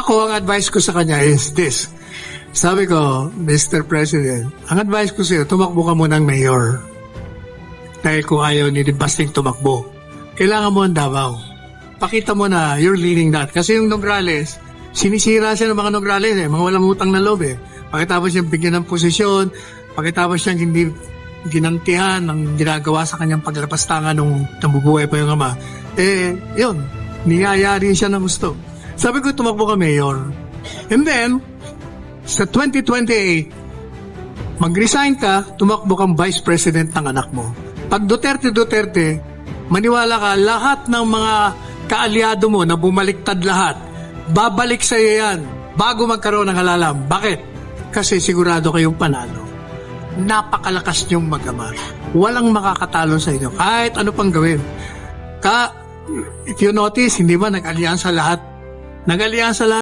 Ako, ang advice ko sa kanya is this. Sabi ko, Mr. President, ang advice ko sa'yo, tumakbo ka muna ng mayor. Dahil kung ayaw ni Basting tumakbo, kailangan mo ang Davao. Pakita mo na you're leading that. Kasi yung Nograles, sinisira siya ng mga Nograles, mga walang utang na loob eh. Pagkatapos siyang bigyan ng posisyon, pagkatapos siyang hindi ginantihan ng ginagawa sa kanyang paglapastangan nung nabubuhay pa yung ama, yun, niyayari siya ng gusto. Sabi ko, tumakbo ka mayor. And then, sa 2028, mag-resign ka, tumakbo kang vice president ng anak mo. Pag Duterte, maniwala ka, lahat ng mga kaalyado mo na bumaliktad lahat, babalik sa iyo yan bago magkaroon ng halalam. Bakit? Kasi sigurado kayong panalo. Napakalakas niyong mag-ama. Walang makakatalo sa inyo. Kahit ano pang gawin. If you notice, hindi ba nag-alyansa lahat? Nag-alyansa lahat.